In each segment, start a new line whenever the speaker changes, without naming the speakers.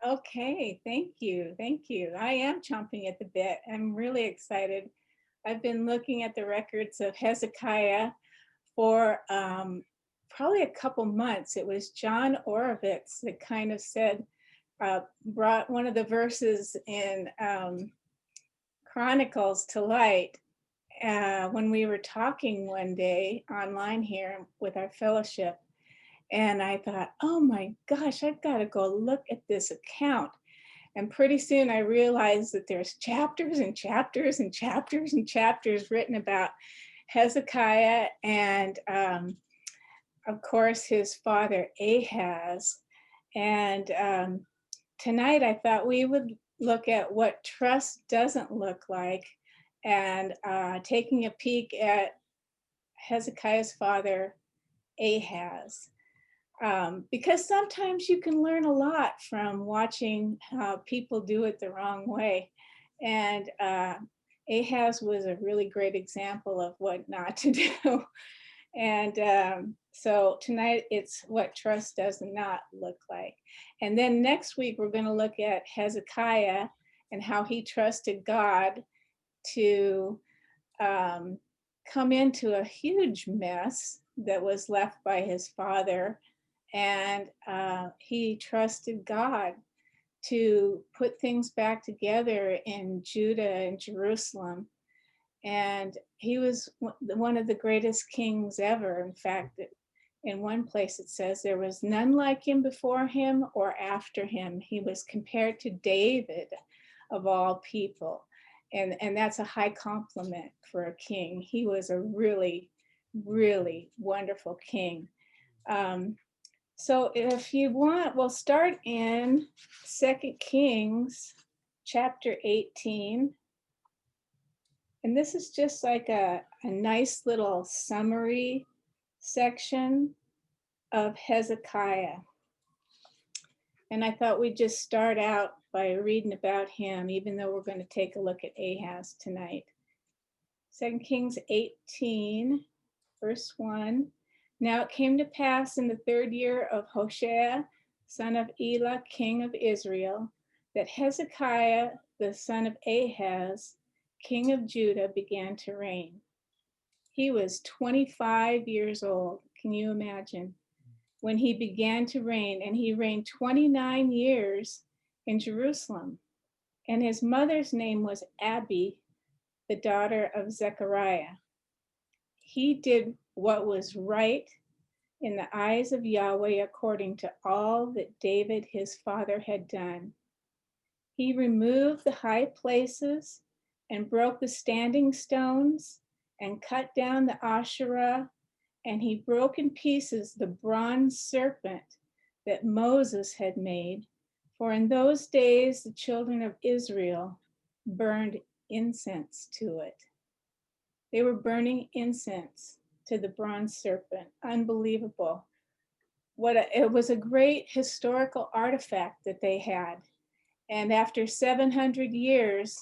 Okay, thank you. Thank you. I am chomping at the bit. I'm really excited. I've been looking at the records of Hezekiah for probably a couple months. It was John Orovitz that kind of brought one of the verses in Chronicles to light when we were talking one day online here with our fellowship. And I thought, oh my gosh, I've got to go look at this account. And pretty soon I realized that there's chapters and chapters and chapters and chapters written about Hezekiah and, of course, his father Ahaz. And tonight I thought we would look at what trust doesn't look like and taking a peek at Hezekiah's father Ahaz. Because sometimes you can learn a lot from watching how people do it the wrong way. And Ahaz was a really great example of what not to do. And so tonight it's what trust does not look like. And then next week we're going to look at Hezekiah and how he trusted God to come into a huge mess that was left by his father. And he trusted God to put things back together in Judah and Jerusalem. And he was one of the greatest kings ever. In fact, in one place it says there was none like him before him or after him. He was compared to David of all people. And that's a high compliment for a king. He was a really, really wonderful king. So if you want, we'll start in 2 Kings chapter 18. And this is just like a nice little summary section of Hezekiah. And I thought we'd just start out by reading about him, even though we're going to take a look at Ahaz tonight. 2 Kings 18, verse 1. Now it came to pass in the 3rd year of Hoshea, son of Elah, king of Israel, that Hezekiah, the son of Ahaz, king of Judah, began to reign. He was 25 years old. Can you imagine? When he began to reign, and he reigned 29 years in Jerusalem. And his mother's name was Abi, the daughter of Zechariah. He did what was right in the eyes of Yahweh according to all that David his father had done. He removed the high places and broke the standing stones and cut down the Asherah, and he broke in pieces the bronze serpent that Moses had made, for in those days the children of Israel burned incense to it. They were burning incense to the bronze serpent. Unbelievable. It was a great historical artifact that they had. And after 700 years,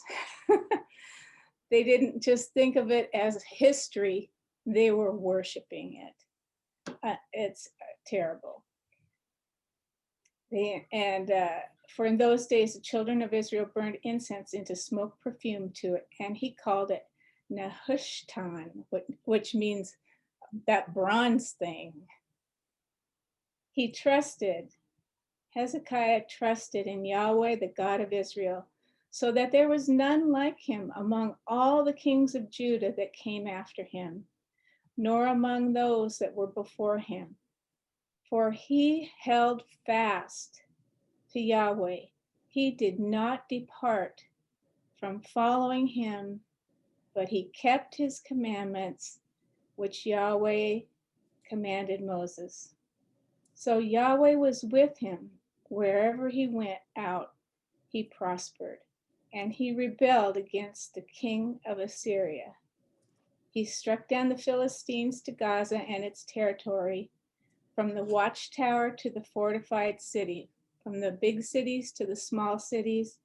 they didn't just think of it as history, they were worshiping it. It's terrible. For in those days, the children of Israel burned incense into smoke perfume to it, and he called it Nehushtan, which means that bronze thing. Hezekiah trusted in Yahweh, the God of Israel, so that there was none like him among all the kings of Judah that came after him, nor among those that were before him. For he held fast to Yahweh. He did not depart from following him, but he kept his commandments, which Yahweh commanded Moses. So Yahweh was with him. Wherever he went out, he prospered, and he rebelled against the king of Assyria. He struck down the Philistines to Gaza and its territory, from the watchtower to the fortified city, from the big cities to the small cities.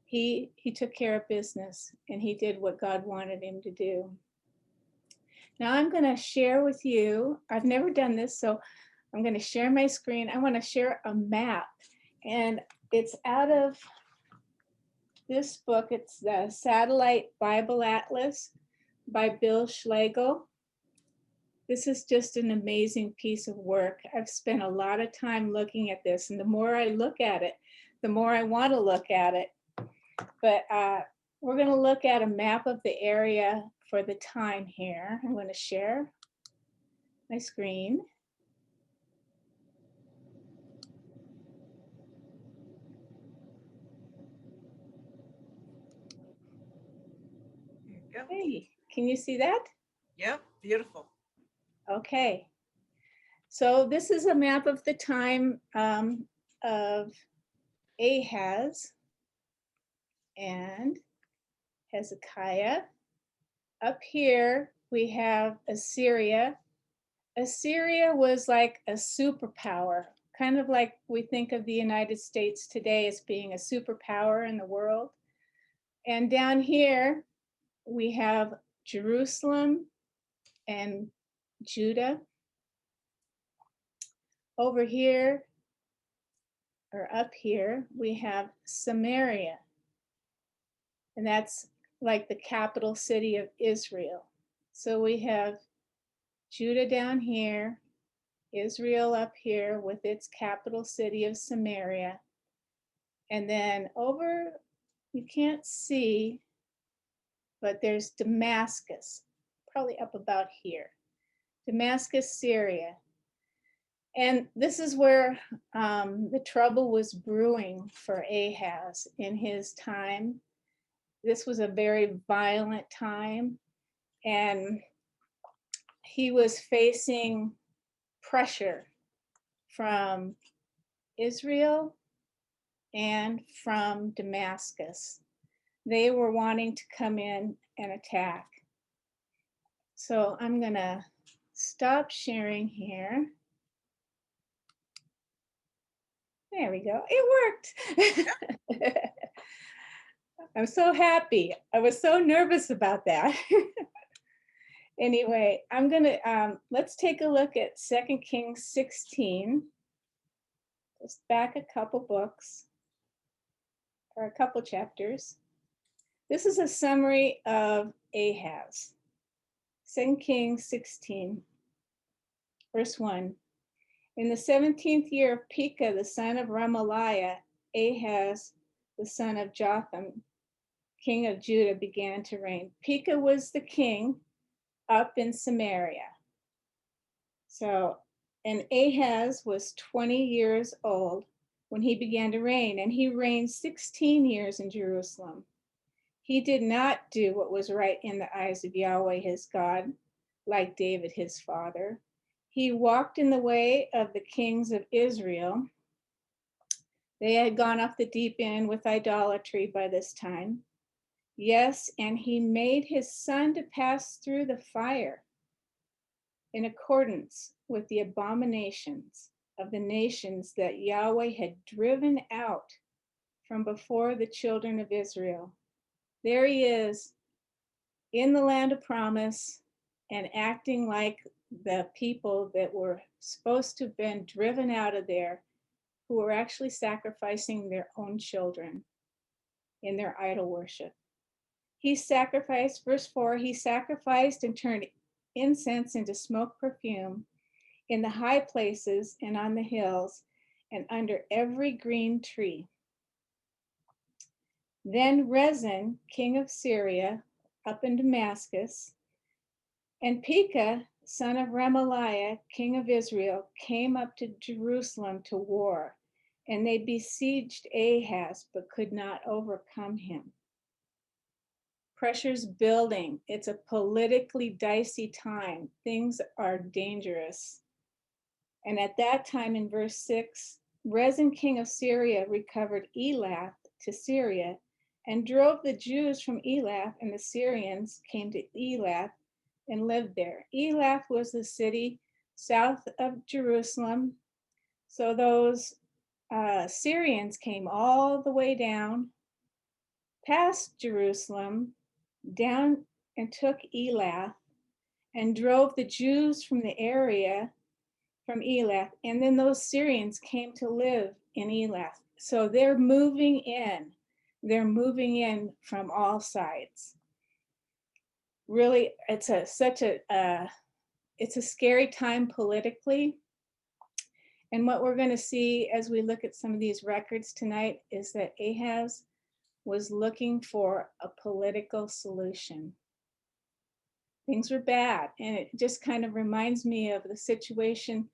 He took care of business, and he did what God wanted him to do. Now I'm going to share with you, I've never done this, so I'm going to share my screen. I want to share a map. And It's out of this book. It's the Satellite Bible Atlas by Bill Schlegel. This is just an amazing piece of work. I've spent a lot of time looking at this, and the more I look at it, the more I want to look at it. But we're going to look at a map of the area for the time here. I'm going to share my screen.
There you go.
Hey, can you see that?
Yep, beautiful.
Okay. So this is a map of the time of Ahaz and Hezekiah. Up here we have Assyria. Assyria was like a superpower, kind of like we think of the United States today as being a superpower in the world. And down here we have Jerusalem and Judah. Over here, or up here, we have Samaria, and that's like the capital city of Israel. So we have Judah down here, Israel up here with its capital city of Samaria. And then over, you can't see, but there's Damascus, probably up about here. Damascus, Syria. And this is where the trouble was brewing for Ahaz in his time. This was a very violent time, and he was facing pressure from Israel and from Damascus. They were wanting to come in and attack. So I'm going to stop sharing here. There we go. It worked. I'm so happy. I was so nervous about that. Anyway, I'm gonna, let's take a look at 2 Kings 16. Just back a couple books, or a couple chapters. This is a summary of Ahaz. 2 Kings 16, verse 1. In the 17th year of Pekah, the son of Remaliah, Ahaz, the son of Jotham, king of Judah, began to reign. Pekah was the king up in Samaria. So, and Ahaz was 20 years old when he began to reign, and he reigned 16 years in Jerusalem. He did not do what was right in the eyes of Yahweh his God, like David his father. He walked in the way of the kings of Israel. They had gone off the deep end with idolatry by this time. Yes, and he made his son to pass through the fire in accordance with the abominations of the nations that Yahweh had driven out from before the children of Israel. There he is in the land of promise and acting like the people that were supposed to have been driven out of there, who were actually sacrificing their own children in their idol worship. He sacrificed, verse 4, he sacrificed and turned incense into smoke perfume in the high places and on the hills and under every green tree. Then Rezin, king of Syria, up in Damascus, and Pekah, son of Remaliah, king of Israel, came up to Jerusalem to war, and they besieged Ahaz, but could not overcome him. Pressure's building. It's a politically dicey time. Things are dangerous. And at that time, in verse 6, Rezin, king of Syria, recovered Elath to Syria and drove the Jews from Elath, and the Syrians came to Elath and lived there. Elath was the city south of Jerusalem. So those Syrians came all the way down past Jerusalem, down and took Elath and drove the Jews from the area from Elath. And then those Syrians came to live in Elath. so they're moving in. They're moving in from all sides. Really, it's a scary time politically. And what we're going to see as we look at some of these records tonight is that Ahaz was looking for a political solution. Things were bad, and it just kind of reminds me of the situation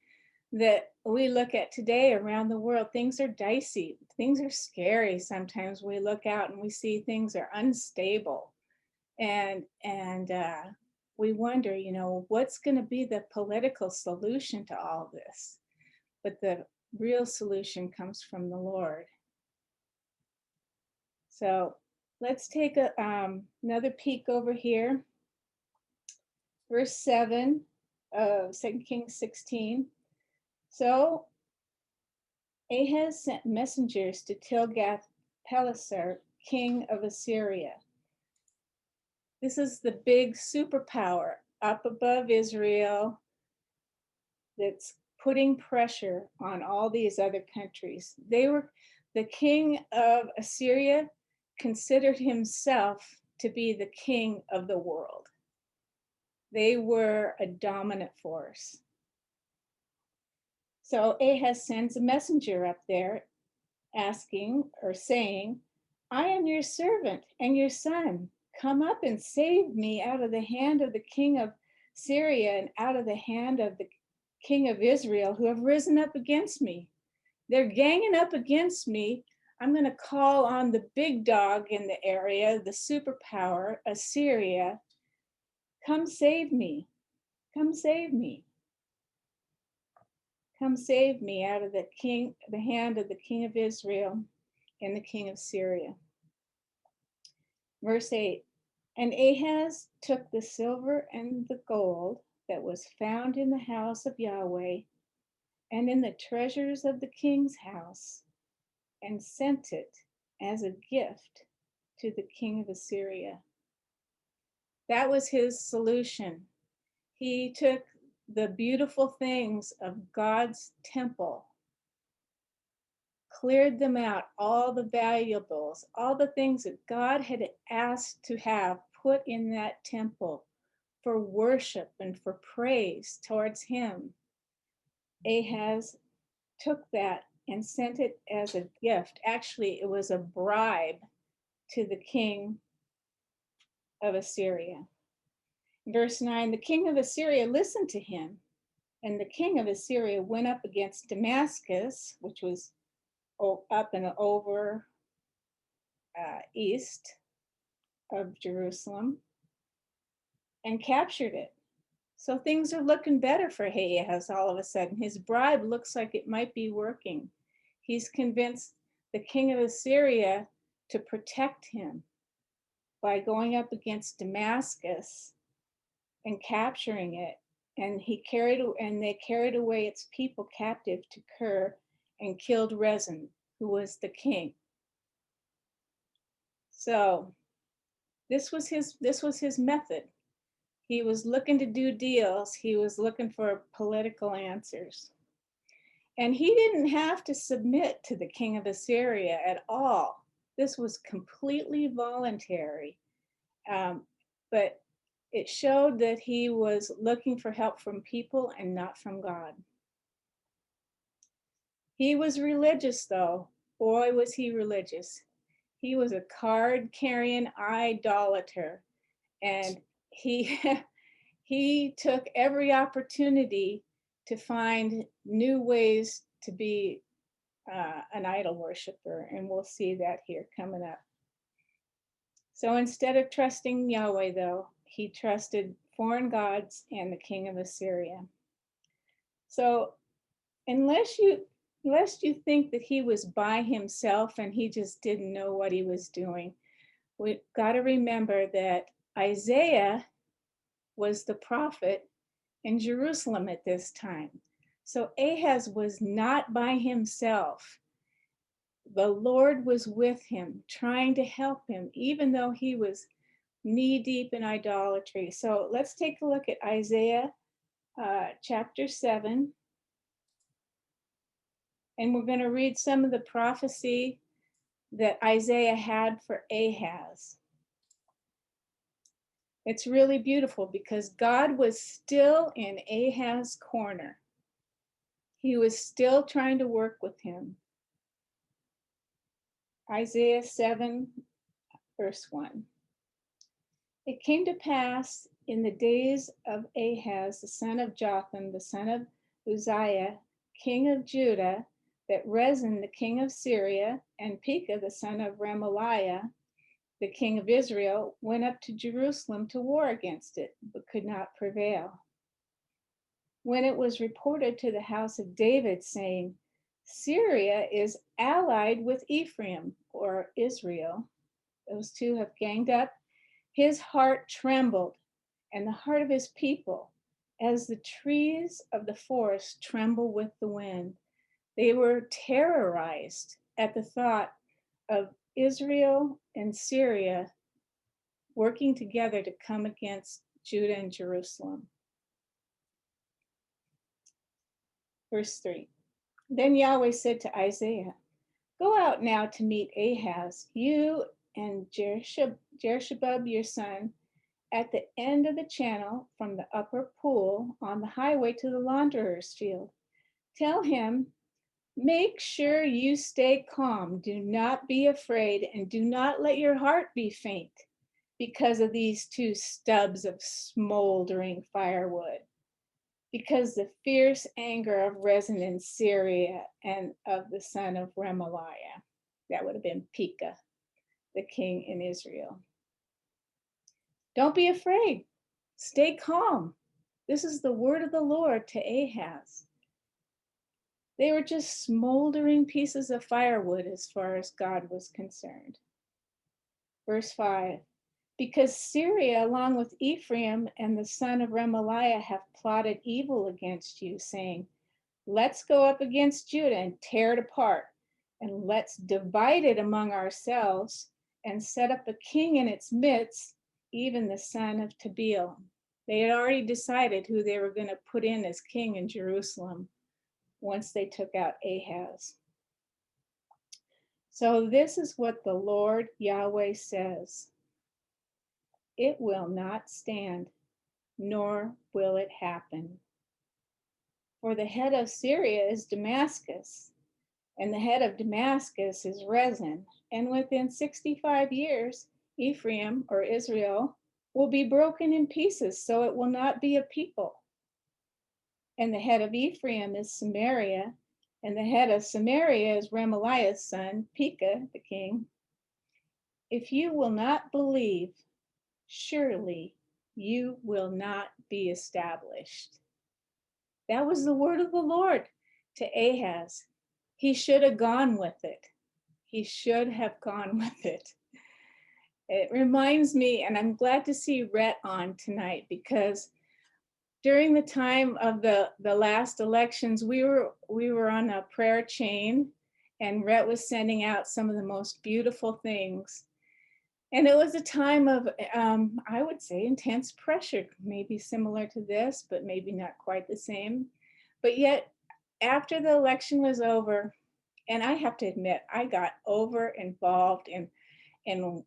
that we look at today around the world. Things are dicey, things are scary. Sometimes we look out and we see things are unstable, and we wonder, what's going to be the political solution to all this? But the real solution comes from the Lord. So let's take another peek over here. Verse 7 of 2 Kings 16. So Ahaz sent messengers to Tilgath Pelicer, king of Assyria. This is the big superpower up above Israel that's putting pressure on all these other countries. The king of Assyria considered himself to be the king of the world. They were a dominant force. So Ahaz sends a messenger up there asking or saying, I am your servant and your son. Come up and save me out of the hand of the king of Syria and out of the hand of the king of Israel who have risen up against me. They're ganging up against me. I'm going to call on the big dog in the area, the superpower, Assyria. Come save me. Come save me. Come save me out of the hand of the king of Israel and the king of Syria. Verse 8, and Ahaz took the silver and the gold that was found in the house of Yahweh and in the treasures of the king's house and sent it as a gift to the king of Assyria. That was his solution. He took the beautiful things of God's temple, cleared them out, all the valuables, all the things that God had asked to have put in that temple for worship and for praise towards him. Ahaz took that and sent it as a gift. Actually, it was a bribe to the king of Assyria. Verse 9, the king of Assyria listened to him, and the king of Assyria went up against Damascus, which was up and over east of Jerusalem, and captured it. So things are looking better for Ahaz all of a sudden. His bribe looks like it might be working. He's convinced the king of Assyria to protect him by going up against Damascus and capturing it. And they carried away its people captive to Kir and killed Rezin, who was the king. So this was his method. He was looking to do deals. He was looking for political answers. And he didn't have to submit to the king of Assyria at all. This was completely voluntary. But it showed that he was looking for help from people and not from God. He was religious, though. Boy, was he religious. He was a card-carrying idolater. And he he took every opportunity to find new ways to be an idol worshiper, and we'll see that here coming up. So instead of trusting Yahweh, though, he trusted foreign gods and the king of Assyria. So unless you think that he was by himself and he just didn't know what he was doing, we've got to remember that Isaiah was the prophet in Jerusalem at this time. So Ahaz was not by himself. The Lord was with him, trying to help him, even though he was knee deep in idolatry. So let's take a look at Isaiah chapter 7. And we're going to read some of the prophecy that Isaiah had for Ahaz. It's really beautiful because God was still in Ahaz's corner. He was still trying to work with him. Isaiah 7, verse 1. It came to pass in the days of Ahaz, the son of Jotham, the son of Uzziah, king of Judah, that Rezin, the king of Syria, and Pekah, the son of Remaliah, the king of Israel, went up to Jerusalem to war against it, but could not prevail. When it was reported to the house of David, saying, Syria is allied with Ephraim, or Israel, those two have ganged up, his heart trembled, and the heart of his people, as the trees of the forest tremble with the wind. They were terrorized at the thought of Israel and Syria working together to come against Judah and Jerusalem. Verse 3. Then Yahweh said to Isaiah, Go out now to meet Ahaz, you and Jehoshaphat your son, at the end of the channel from the upper pool on the highway to the launderer's field. Tell him, make sure you stay calm. Do not be afraid, and do not let your heart be faint because of these two stubs of smoldering firewood, because the fierce anger of Rezin in Syria and of the son of Remaliah. That would have been Pekah, the king in Israel. Don't be afraid. Stay calm. This is the word of the Lord to Ahaz. They were just smoldering pieces of firewood as far as God was concerned. Verse 5. Because Syria, along with Ephraim and the son of Remaliah, have plotted evil against you, saying, Let's go up against Judah and tear it apart, and let's divide it among ourselves and set up a king in its midst, even the son of Tabeel. They had already decided who they were going to put in as king in Jerusalem once they took out Ahaz. So this is what the Lord Yahweh says. It will not stand, nor will it happen. For the head of Syria is Damascus, and the head of Damascus is Rezin, and within 65 years, Ephraim, or Israel, will be broken in pieces, so it will not be a people. And the head of Ephraim is Samaria, and the head of Samaria is Remaliah's son, Pekah, the king. If you will not believe, surely you will not be established. That was the word of the Lord to Ahaz. He should have gone with it. He should have gone with it. It reminds me, and I'm glad to see Rhett on tonight, because during the time of the last elections, we were on a prayer chain, and Rhett was sending out some of the most beautiful things. And it was a time of, I would say, intense pressure, maybe similar to this, but maybe not quite the same. But yet, after the election was over, and I have to admit, I got over involved in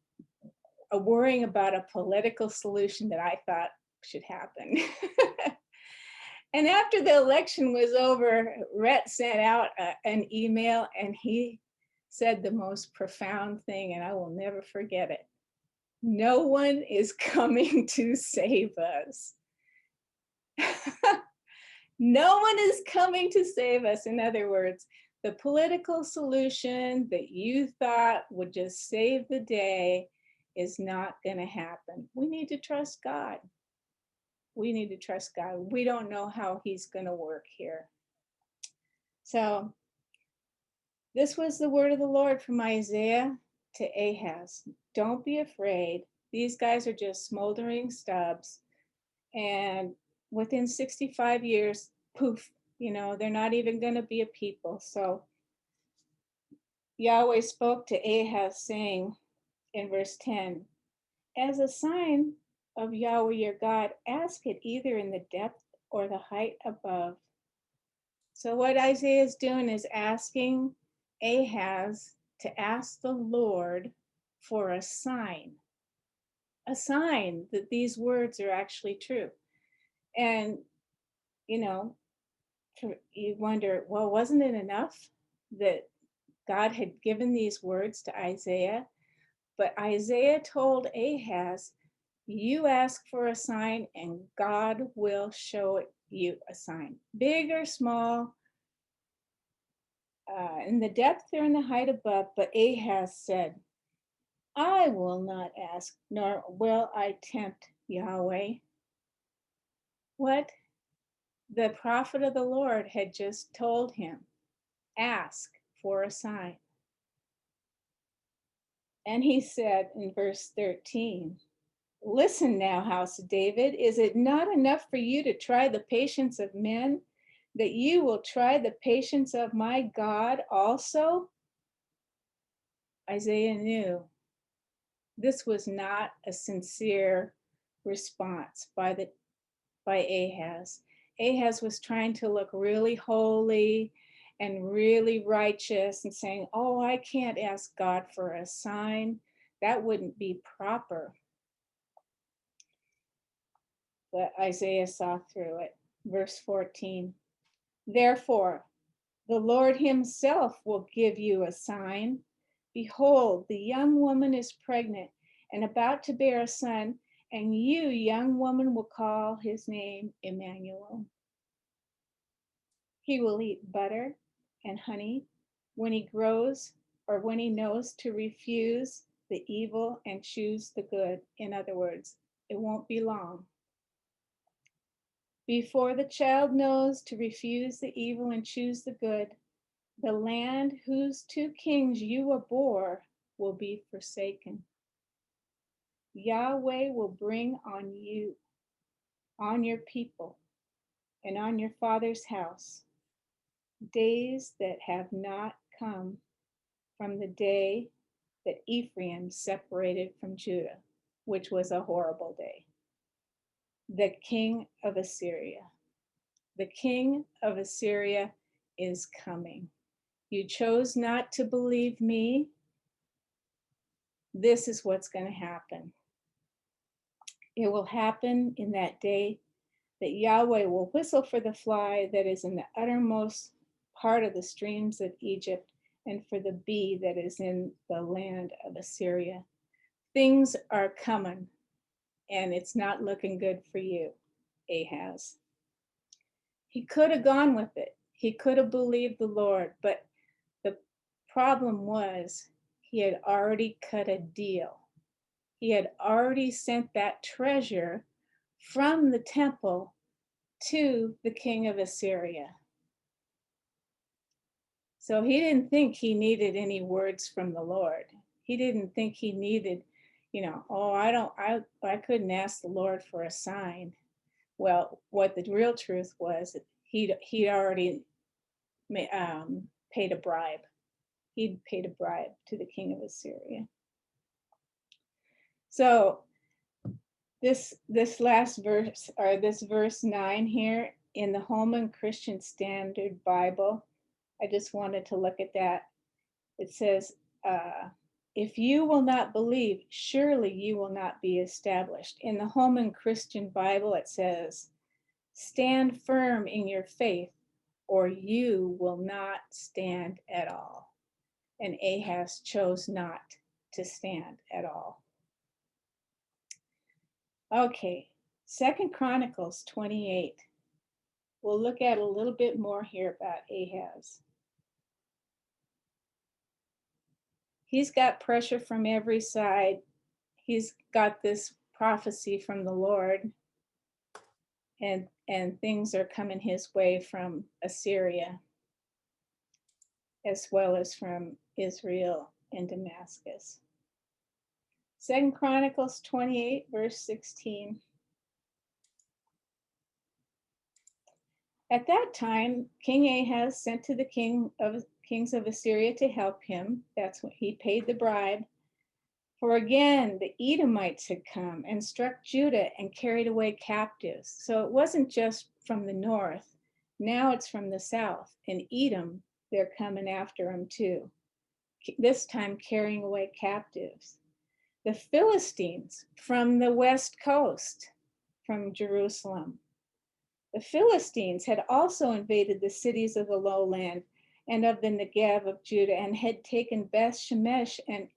worrying about a political solution that I thought should happen. And after the election was over, Rhett sent out an email, and he said the most profound thing, and I will never forget it. No one is coming to save us. No one is coming to save us. In other words, the political solution that you thought would just save the day is not going to happen. We need to trust God. We need to trust God. We don't know how he's going to work here. So this was the word of the Lord from Isaiah to Ahaz. Don't be afraid. These guys are just smoldering stubs. And within 65 years, poof, they're not even going to be a people. So Yahweh spoke to Ahaz, saying in verse 10, as a sign of Yahweh your God, ask it either in the depth or the height above. So what Isaiah is doing is asking Ahaz to ask the Lord for a sign that these words are actually true. And, you know, you wonder, well, wasn't it enough that God had given these words to Isaiah? But Isaiah told Ahaz, you ask for a sign and God will show you a sign, big or small, in the depth or in the height above. But Ahaz said, I will not ask, nor will I tempt Yahweh. What the prophet of the Lord had just told him, ask for a sign. And he said in verse 13, listen now, house of David, is it not enough for you to try the patience of men, that you will try the patience of my God also? Isaiah knew this was not a sincere response by Ahaz. Ahaz was trying to look really holy and really righteous and saying, oh, I can't ask God for a sign. That wouldn't be proper. But Isaiah saw through it. Verse 14, therefore, the Lord himself will give you a sign. Behold, the young woman is pregnant and about to bear a son, and you, young woman, will call his name Emmanuel. He will eat butter and honey when he grows, or when he knows to refuse the evil and choose the good. In other words, it won't be long. Before the child knows to refuse the evil and choose the good, the land whose two kings you abhor will be forsaken. Yahweh will bring on you, on your people, and on your father's house, days that have not come from the day that Ephraim separated from Judah, which was a horrible day. The king of Assyria. The king of Assyria is coming. You chose not to believe me. This is what's going to happen. It will happen in that day that Yahweh will whistle for the fly that is in the uttermost part of the streams of Egypt, and for the bee that is in the land of Assyria. Things are coming, and it's not looking good for you, Ahaz. He could have gone with it. He could have believed the Lord, but the problem was he had already cut a deal. He had already sent that treasure from the temple to the king of Assyria. So he didn't think he needed any words from the Lord. He didn't think he needed, oh, I couldn't ask the Lord for a sign. Well, what the real truth was, he'd already paid a bribe. He'd paid a bribe to the king of Assyria. So this last verse, or this verse 9 here in the Holman Christian Standard Bible, I just wanted to look at that. It says, if you will not believe, surely you will not be established. In the Holman Christian Bible, it says, stand firm in your faith, or you will not stand at all. And Ahaz chose not to stand at all. Okay, 2 Chronicles 28. We'll look at a little bit more here about Ahaz. He's got pressure from every side. He's got this prophecy from the Lord, and things are coming his way from Assyria, as well as from Israel and Damascus. 2 Chronicles 28, verse 16. At that time, King Ahaz sent to the kings of Assyria to help him. That's when he paid the bribe. For again, the Edomites had come and struck Judah and carried away captives. So it wasn't just from the north. Now it's from the south. And Edom, they're coming after him too, this time carrying away captives. The Philistines from the west coast, from Jerusalem. The Philistines had also invaded the cities of the lowland and of the Negev of Judah, and had taken Beth Shemesh and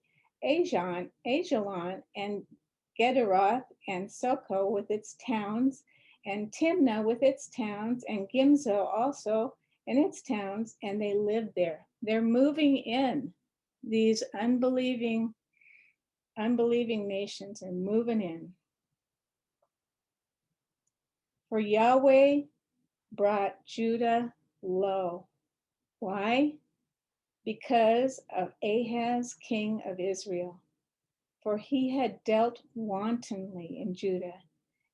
Ajalon and Gederoth and Soko with its towns, and Timnah with its towns, and Gimzo also and its towns, and they lived there. They're moving in. These unbelieving nations are moving in. For Yahweh brought Judah low. Why? Because of Ahaz, king of Israel. For he had dealt wantonly in Judah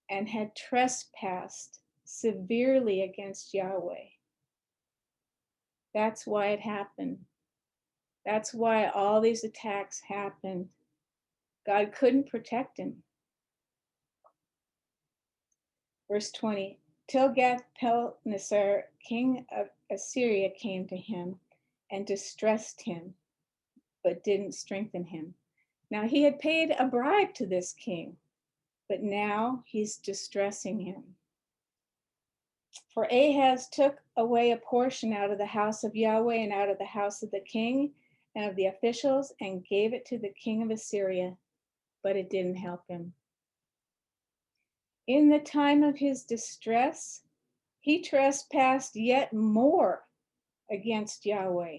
and had trespassed severely against Yahweh. That's why it happened. That's why all these attacks happened. God couldn't protect him. Verse 20, Tilgath-Pelicer, king of Assyria, came to him and distressed him, but didn't strengthen him. Now he had paid a bribe to this king, but now he's distressing him. For Ahaz took away a portion out of the house of Yahweh and out of the house of the king and of the officials and gave it to the king of Assyria, but it didn't help him. In the time of his distress, he trespassed yet more against Yahweh,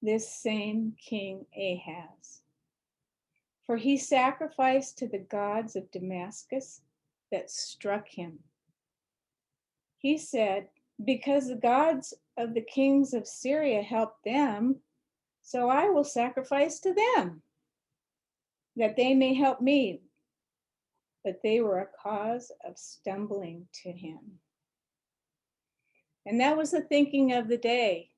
this same King Ahaz. For he sacrificed to the gods of Damascus that struck him. He said, because the gods of the kings of Syria helped them, so I will sacrifice to them, that they may help me. But they were a cause of stumbling to him. And that was the thinking of the day.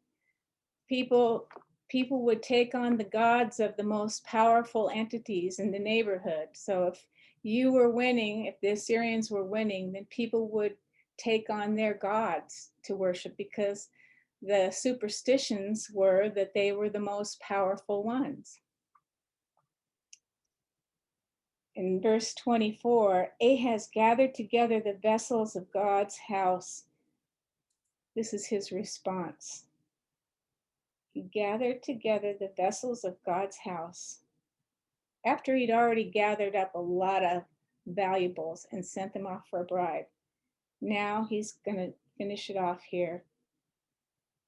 People would take on the gods of the most powerful entities in the neighborhood. So if you were winning, if the Assyrians were winning, then people would take on their gods to worship, because the superstitions were that they were the most powerful ones. In verse 24, Ahaz gathered together the vessels of God's house. This is his response. He gathered together the vessels of God's house after he'd already gathered up a lot of valuables and sent them off for a bribe. Now he's going to finish it off here.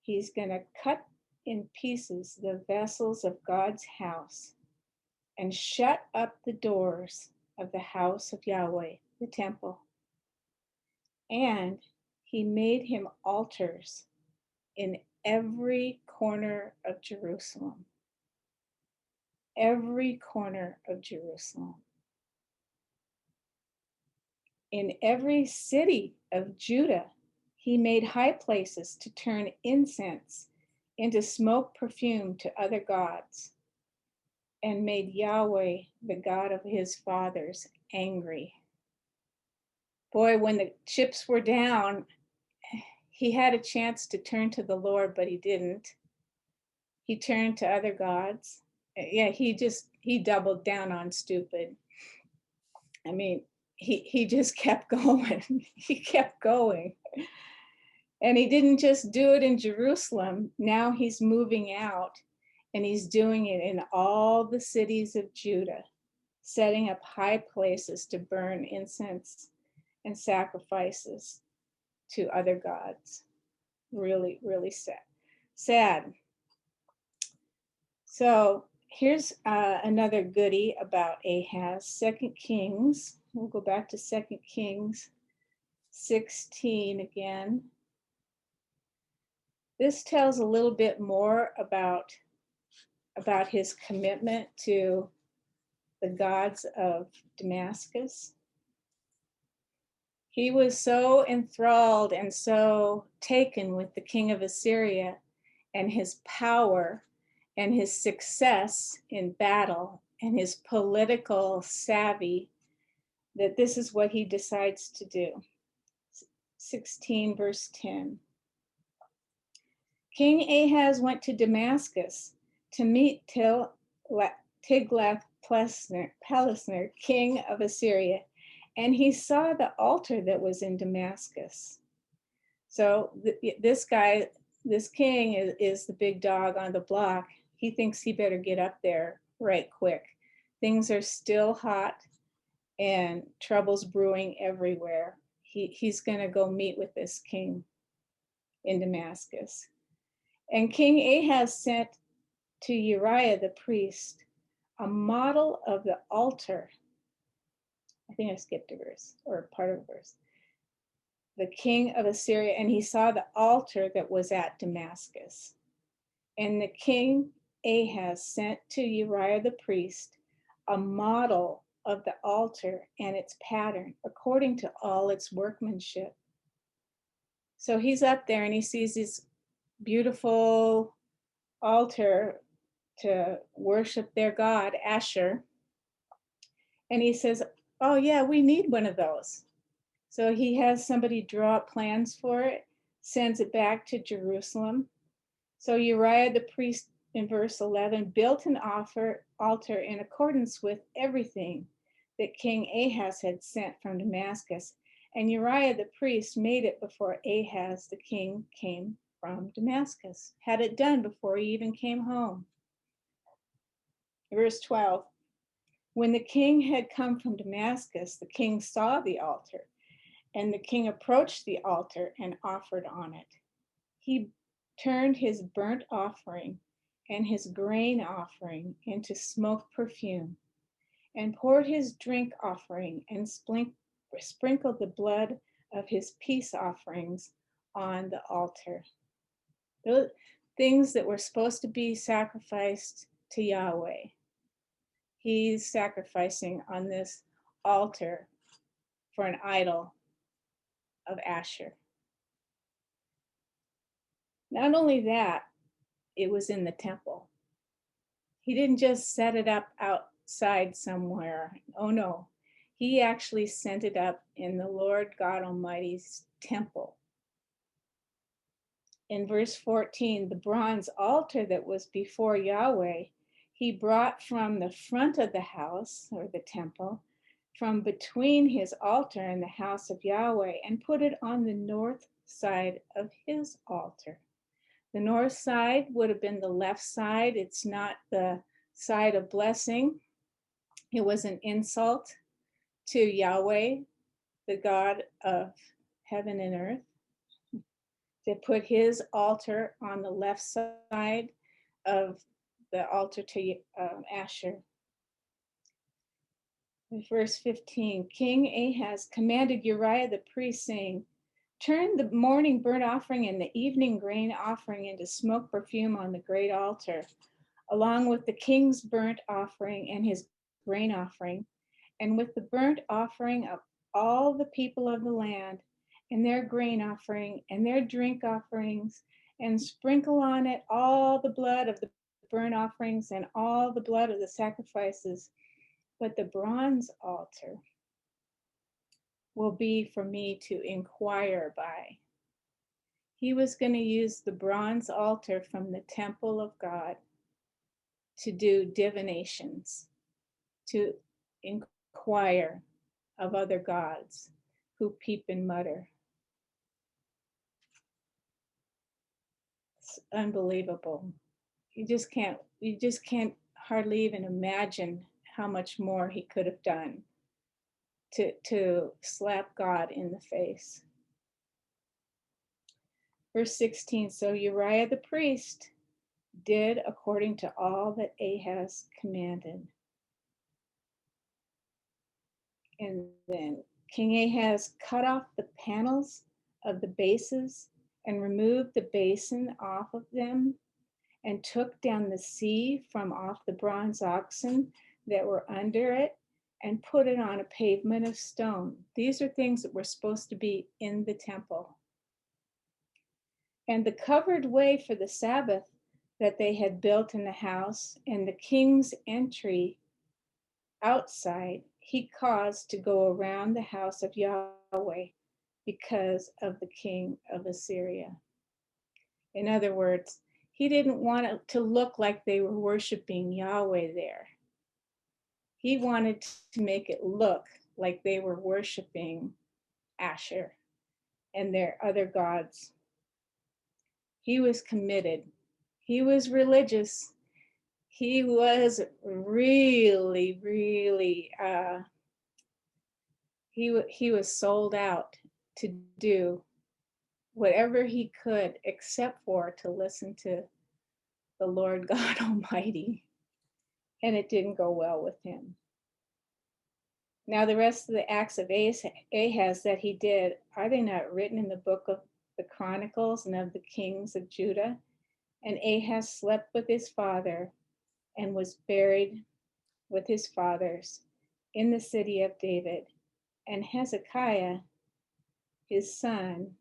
He's going to cut in pieces the vessels of God's house and shut up the doors of the house of Yahweh, the temple. And he made him altars in every corner of Jerusalem. Every corner of Jerusalem. In every city of Judah, he made high places to turn incense into smoke perfume to other gods, and made Yahweh, the God of his fathers, angry. Boy, when the chips were down, he had a chance to turn to the Lord, but he didn't. He turned to other gods. Yeah, he doubled down on stupid. I mean, he just kept going. He kept going. And he didn't just do it in Jerusalem. Now he's moving out, and he's doing it in all the cities of Judah, setting up high places to burn incense and sacrifices to other gods. Really, really sad. So here's another goodie about Ahaz. 2 Kings, we'll go back to 2 Kings 16 again. This tells a little bit more about his commitment to the gods of Damascus. He was so enthralled and so taken with the king of Assyria and his power and his success in battle and his political savvy that this is what he decides to do. 16 verse 10. King Ahaz went to Damascus to meet Tiglath-Pileser, king of Assyria, and he saw the altar that was in Damascus. So this guy, this king is the big dog on the block. He thinks he better get up there right quick. Things are still hot and trouble's brewing everywhere. He's going to go meet with this king in Damascus. And King Ahaz sent to Uriah the priest a model of the altar. I think I skipped a verse or part of a verse. The king of Assyria, and he saw the altar that was at Damascus. And the king Ahaz sent to Uriah the priest a model of the altar and its pattern according to all its workmanship. So he's up there and he sees this beautiful altar to worship their god, Asher. And he says, oh yeah, we need one of those. So he has somebody draw up plans for it, sends it back to Jerusalem. So Uriah the priest, in verse 11, built an altar in accordance with everything that King Ahaz had sent from Damascus. And Uriah the priest made it before Ahaz the king came from Damascus, had it done before he even came home. Verse 12, when the king had come from Damascus, the king saw the altar, and the king approached the altar and offered on it. He turned his burnt offering and his grain offering into smoke perfume, and poured his drink offering and sprinkled the blood of his peace offerings on the altar. Those things that were supposed to be sacrificed to Yahweh, he's sacrificing on this altar for an idol of Asher. Not only that, it was in the temple. He didn't just set it up outside somewhere. Oh no, he actually set it up in the Lord God Almighty's temple. In verse 14, the bronze altar that was before Yahweh, he brought from the front of the house or the temple, from between his altar and the house of Yahweh, and put it on the north side of his altar. The north side would have been the left side. It's not the side of blessing. It was an insult to Yahweh, the God of heaven and earth, to put his altar on the left side of the altar to Asher. In verse 15, King Ahaz commanded Uriah the priest, saying, turn the morning burnt offering and the evening grain offering into smoke perfume on the great altar, along with the king's burnt offering and his grain offering, and with the burnt offering of all the people of the land, and their grain offering and their drink offerings, and sprinkle on it all the blood of the burnt offerings and all the blood of the sacrifices. But the bronze altar will be for me to inquire by. He was going to use the bronze altar from the temple of God to do divinations, to inquire of other gods who peep and mutter. It's unbelievable. You just can't hardly even imagine how much more he could have done to slap God in the face. Verse 16, so Uriah the priest did according to all that Ahaz commanded. And then King Ahaz cut off the panels of the bases and removed the basin off of them, and took down the sea from off the bronze oxen that were under it, and put it on a pavement of stone. These are things that were supposed to be in the temple. And the covered way for the Sabbath that they had built in the house, and the king's entry outside, he caused to go around the house of Yahweh because of the king of Assyria. In other words, he didn't want it to look like they were worshiping Yahweh there. He wanted to make it look like they were worshiping Asher and their other gods. He was committed. He was religious. He was really, really, he was sold out to do whatever he could except for to listen to the Lord God Almighty. And it didn't go well with him. Now, the rest of the acts of Ahaz that he did, are they not written in the book of the Chronicles and of the kings of Judah? And Ahaz slept with his father and was buried with his fathers in the city of David. And Hezekiah, his son,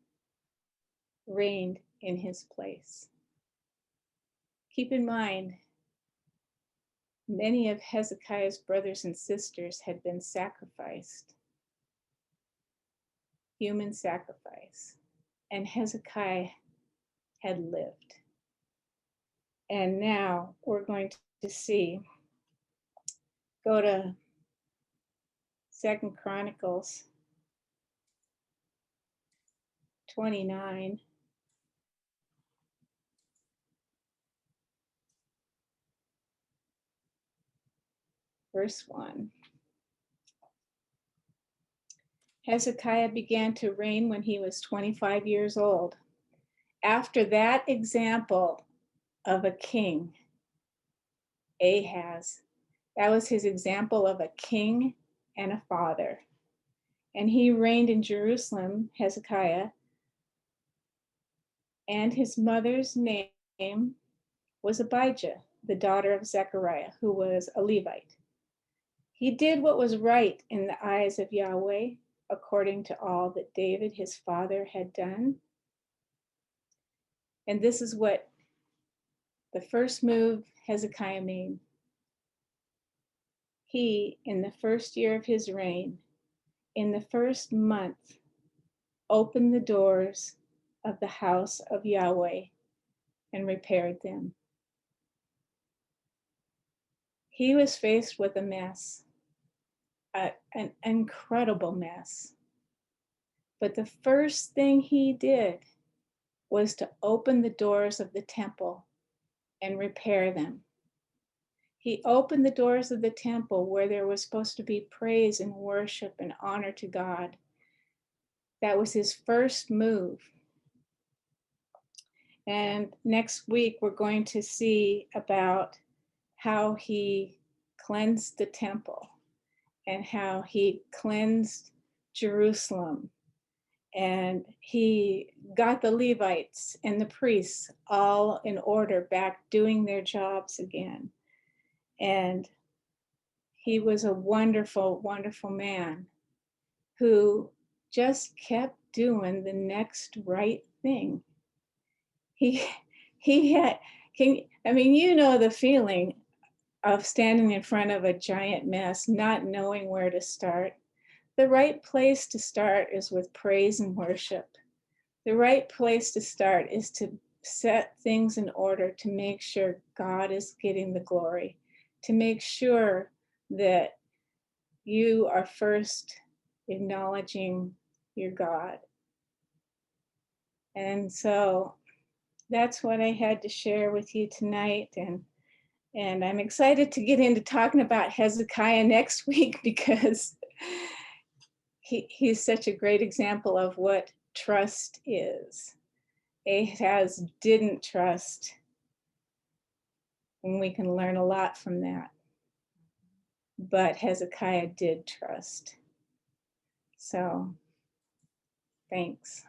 reigned in his place. Keep in mind, many of Hezekiah's brothers and sisters had been sacrificed, human sacrifice, and Hezekiah had lived. And now we're going to see, go to 2 Chronicles 29. Verse 1. Hezekiah began to reign when he was 25 years old. After that example of a king, Ahaz, that was his example of a king and a father. And he reigned in Jerusalem, Hezekiah, and his mother's name was Abijah, the daughter of Zechariah, who was a Levite. He did what was right in the eyes of Yahweh, according to all that David, his father, had done. And this is what the first move Hezekiah made. He, in the first year of his reign, in the first month, opened the doors of the house of Yahweh and repaired them. He was faced with a mess, an incredible mess. But the first thing he did was to open the doors of the temple and repair them. He opened the doors of the temple where there was supposed to be praise and worship and honor to God. That was his first move. And next week, we're going to see about how he cleansed the temple and how he cleansed Jerusalem. And he got the Levites and the priests all in order, back doing their jobs again. And he was a wonderful, wonderful man who just kept doing the next right thing. He had, you know the feeling of standing in front of a giant mess, not knowing where to start. The right place to start is with praise and worship. The right place to start is to set things in order to make sure God is getting the glory, to make sure that you are first acknowledging your God. And so that's what I had to share with you tonight. And I'm excited to get into talking about Hezekiah next week because he's such a great example of what trust is. Ahaz didn't trust, and we can learn a lot from that. But Hezekiah did trust. So, thanks.